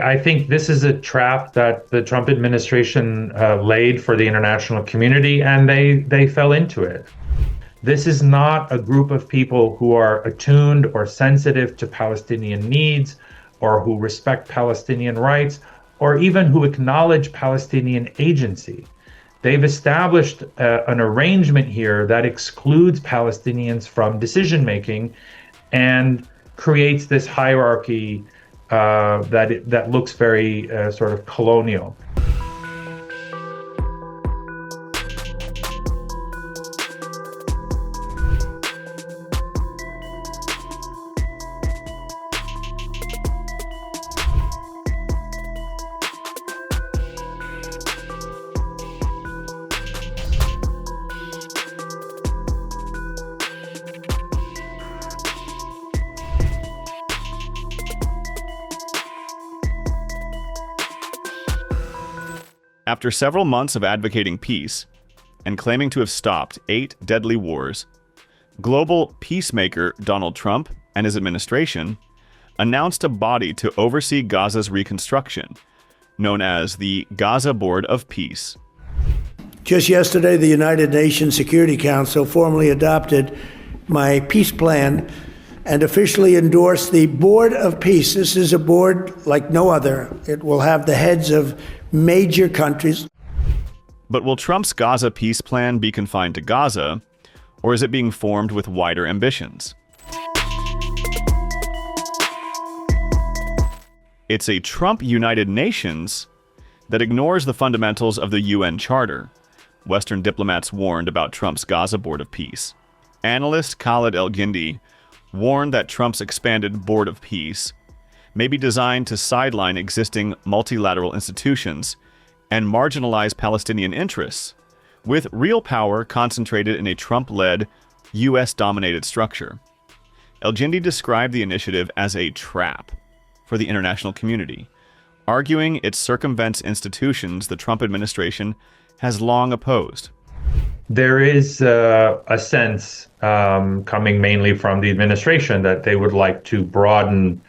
I think this is a trap that the Trump administration laid for the international community, and they fell into it. This is not a group of people who are attuned or sensitive to Palestinian needs, or who respect Palestinian rights, or even who acknowledge Palestinian agency. They've established an arrangement here that excludes Palestinians from decision making and creates this hierarchy that looks very sort of colonial. After several months of advocating peace and claiming to have stopped 8 deadly wars, global peacemaker Donald Trump and his administration announced a body to oversee Gaza's reconstruction, known as the Gaza Board of Peace. Just yesterday, the United Nations Security Council formally adopted my peace plan and officially endorsed the Board of Peace. This is a board like no other. It will have the heads of major countries. But will Trump's Gaza peace plan be confined to Gaza, or is it being formed with wider ambitions? It's a Trump United Nations that ignores the fundamentals of the UN Charter. Western diplomats warned about Trump's Gaza Board of Peace. Analyst Khalid El-Gindi warned that Trump's expanded Board of Peace may be designed to sideline existing multilateral institutions and marginalize Palestinian interests, with real power concentrated in a Trump-led, U.S.-dominated structure. El-Gindi described the initiative as a trap for the international community, arguing it circumvents institutions the Trump administration has long opposed. There is a sense coming mainly from the administration that they would like to broaden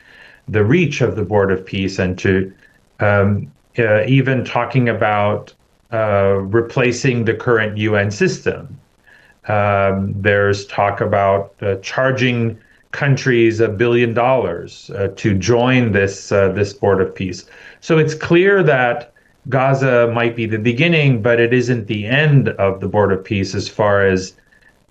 the reach of the Board of Peace and to even talking about replacing the current UN system. There's talk about charging countries $1 billion to join this Board of Peace. So it's clear that Gaza might be the beginning, but it isn't the end of the Board of Peace as far as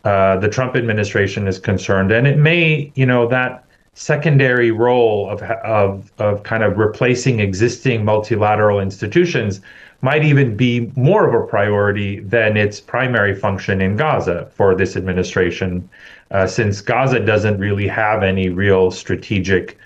the Trump administration is concerned. And it may, that secondary role of kind of replacing existing multilateral institutions might even be more of a priority than its primary function in Gaza for this administration, since Gaza doesn't really have any real strategic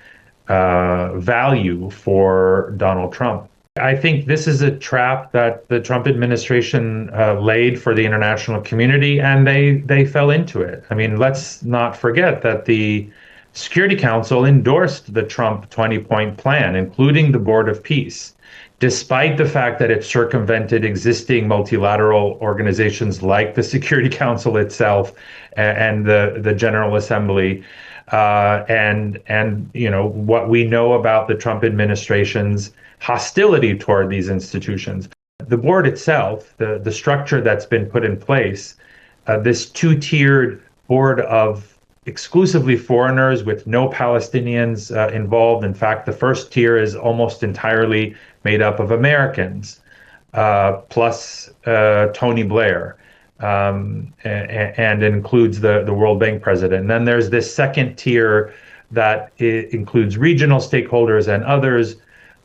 value for Donald Trump. I think this is a trap that the Trump administration laid for the international community, and they fell into it. I mean, let's not forget that the Security Council endorsed the Trump 20-point plan, including the Board of Peace, despite the fact that it circumvented existing multilateral organizations like the Security Council itself and the General Assembly. And what we know about the Trump administration's hostility toward these institutions. The board itself, the structure that's been put in place, this 2-tiered board of exclusively foreigners with no Palestinians involved. In fact, the first tier is almost entirely made up of Americans, plus Tony Blair, and includes the World Bank president. And then there's this second tier that includes regional stakeholders and others,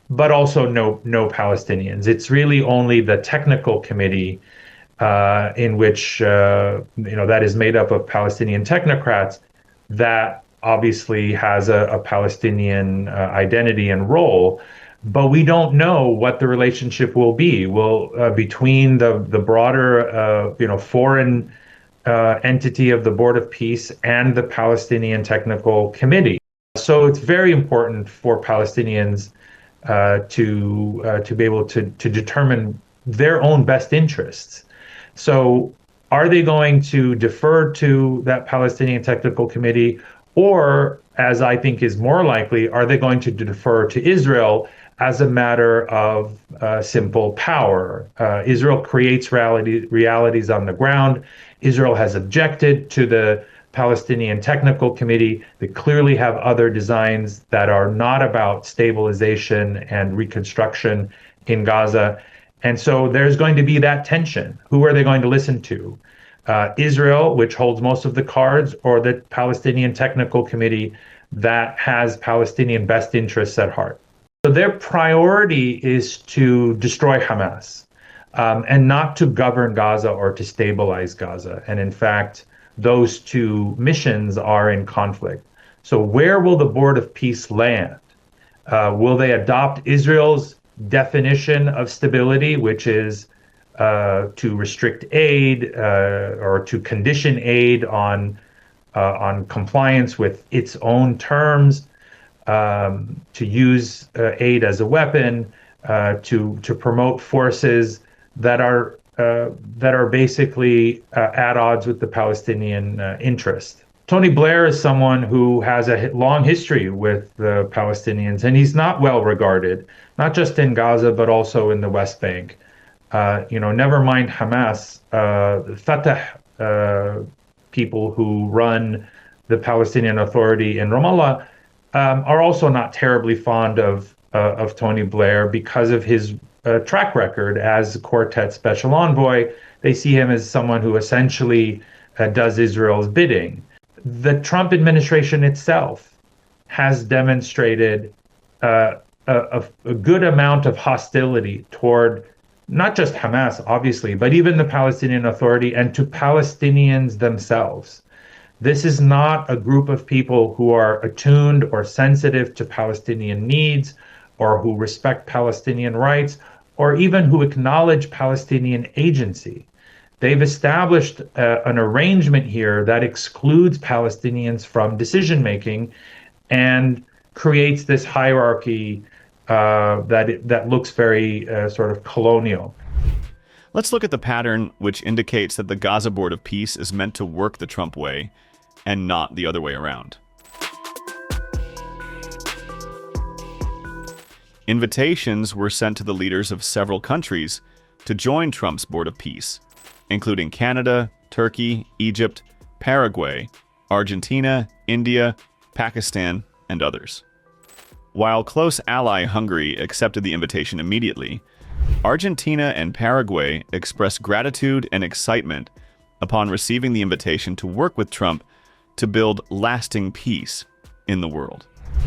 but also no Palestinians. It's really only the technical committee in which that is made up of Palestinian technocrats that obviously has a Palestinian identity and role, but we don't know what the relationship will be. Between the broader foreign entity of the Board of Peace and the Palestinian Technical Committee. So it's very important for Palestinians to be able to determine their own best interests. So are they going to defer to that Palestinian Technical Committee, or, as I think is more likely, are they going to defer to Israel as a matter of simple power. Israel creates realities on the ground. Israel has objected to the Palestinian Technical Committee. They clearly have other designs that are not about stabilization and reconstruction in Gaza. And so there's going to be that tension. Who are they going to listen to? Israel, which holds most of the cards, or the Palestinian Technical Committee that has Palestinian best interests at heart? So their priority is to destroy Hamas, and not to govern Gaza or to stabilize Gaza. And in fact, those two missions are in conflict. So where will the Board of Peace land? Will they adopt Israel's definition of stability, which is to restrict aid or to condition aid on compliance with its own terms, to use aid as a weapon, to promote forces that are basically at odds with the Palestinian interest. Tony Blair is someone who has a long history with the Palestinians, and he's not well regarded, not just in Gaza, but also in the West Bank. Never mind Hamas, Fatah people who run the Palestinian Authority in Ramallah are also not terribly fond of Tony Blair because of his track record as Quartet Special Envoy. They see him as someone who essentially does Israel's bidding. The Trump administration itself has demonstrated a good amount of hostility toward not just Hamas, obviously, but even the Palestinian Authority and to Palestinians themselves. This is not a group of people who are attuned or sensitive to Palestinian needs, or who respect Palestinian rights, or even who acknowledge Palestinian agency. They've established an arrangement here that excludes Palestinians from decision-making and creates this hierarchy that looks very sort of colonial. Let's look at the pattern which indicates that the Gaza Board of Peace is meant to work the Trump way and not the other way around. Invitations were sent to the leaders of several countries to join Trump's Board of Peace, including Canada, Turkey, Egypt, Paraguay, Argentina, India, Pakistan, and others. While close ally Hungary accepted the invitation immediately, Argentina and Paraguay expressed gratitude and excitement upon receiving the invitation to work with Trump to build lasting peace in the world.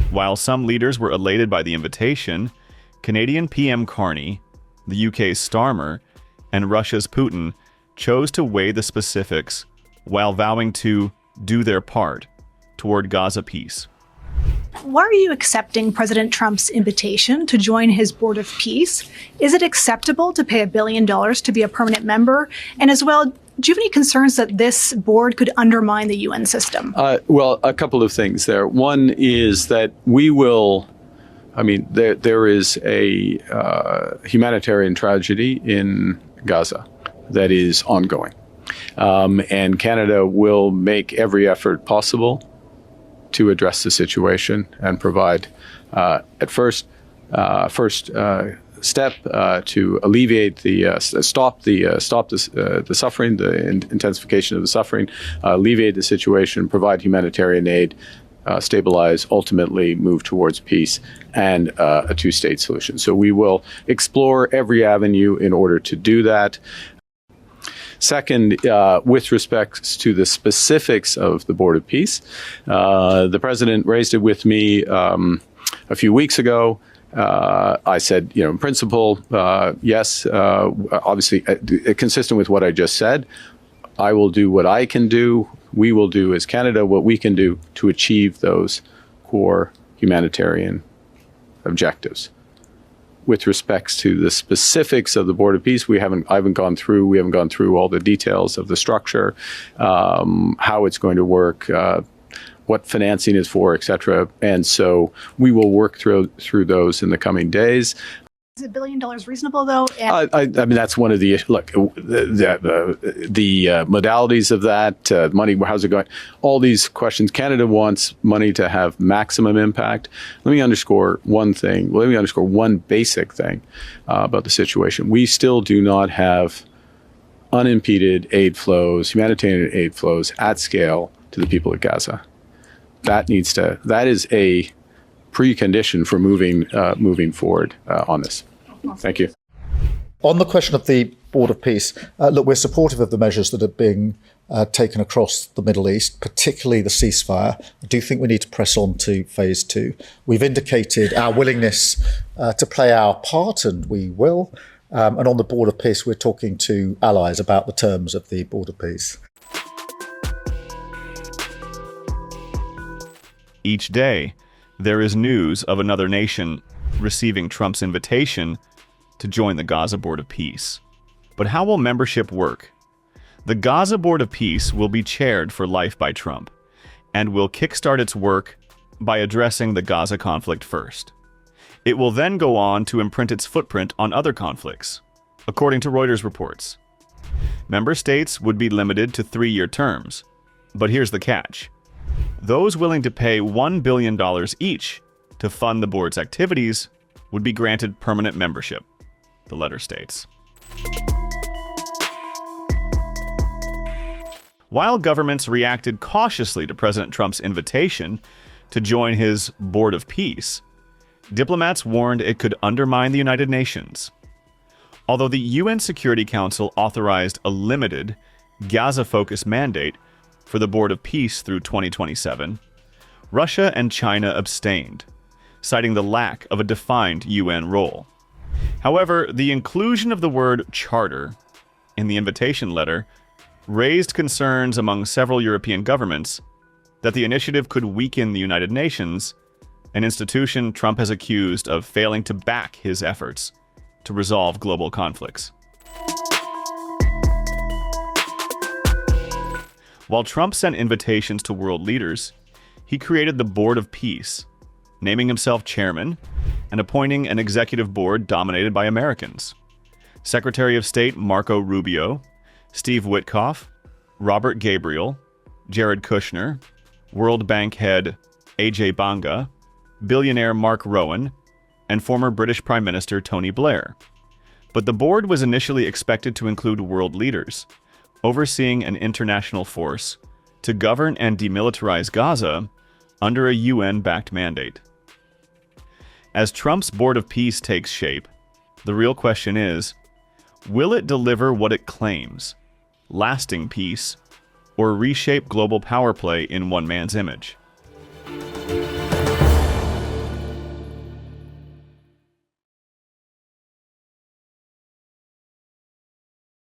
While some leaders were elated by the invitation, Canadian PM Carney, the UK's Starmer, and Russia's Putin chose to weigh the specifics while vowing to do their part toward Gaza peace. Why are you accepting President Trump's invitation to join his Board of Peace? Is it acceptable to pay $1 billion to be a permanent member? And as well, do you have any concerns that this board could undermine the UN system? Well, a couple of things there. One is that there is a humanitarian tragedy in Gaza that is ongoing. And Canada will make every effort possible to address the situation and provide, at first step to alleviate stop the suffering, the intensification of the suffering, alleviate the situation, provide humanitarian aid, stabilize, ultimately move towards peace and a two-state solution. So we will explore every avenue in order to do that. Second, with respect to the specifics of the Board of Peace, the president raised it with me a few weeks ago. I said, in principle, yes, obviously, consistent with what I just said. I will do what I can do. We will do as Canada what we can do to achieve those core humanitarian objectives. With respects to the specifics of the Board of Peace, we haven't gone through all the details of the structure, how it's going to work, what financing is for, et cetera. And so we will work through those in the coming days. Is $1 billion reasonable, though? I mean, that's one of the look. The modalities of that money. How's it going? All these questions. Canada wants money to have maximum impact. Let me underscore one thing. Let me underscore one basic thing about the situation. We still do not have unimpeded aid flows, humanitarian aid flows at scale to the people of Gaza. That is a precondition for moving forward on this. Thank you. On the question of the Board of Peace, look, we're supportive of the measures that are being taken across the Middle East, particularly the ceasefire. I do think we need to press on to phase 2. We've indicated our willingness to play our part, and we will. And on the Board of Peace, we're talking to allies about the terms of the Board of Peace. Each day, there is news of another nation receiving Trump's invitation to join the Gaza Board of Peace. But how will membership work? The Gaza Board of Peace will be chaired for life by Trump and will kickstart its work by addressing the Gaza conflict first. It will then go on to imprint its footprint on other conflicts, according to Reuters reports. Member states would be limited to 3-year terms, but here's the catch. Those willing to pay $1 billion each to fund the board's activities would be granted permanent membership, the letter states. While governments reacted cautiously to President Trump's invitation to join his Board of Peace, diplomats warned it could undermine the United Nations. Although the UN Security Council authorized a limited, Gaza-focused mandate for the Board of Peace through 2027, Russia and China abstained, citing the lack of a defined UN role. However, the inclusion of the word charter in the invitation letter raised concerns among several European governments that the initiative could weaken the United Nations, an institution Trump has accused of failing to back his efforts to resolve global conflicts. While Trump sent invitations to world leaders, he created the Board of Peace, naming himself chairman and appointing an executive board dominated by Americans. Secretary of State Marco Rubio, Steve Witkoff, Robert Gabriel, Jared Kushner, World Bank head Ajay Banga, billionaire Mark Rowan, and former British Prime Minister Tony Blair. But the board was initially expected to include world leaders, overseeing an international force to govern and demilitarize Gaza under a UN-backed mandate. As Trump's Board of Peace takes shape, the real question is, will it deliver what it claims, lasting peace, or reshape global power play in one man's image?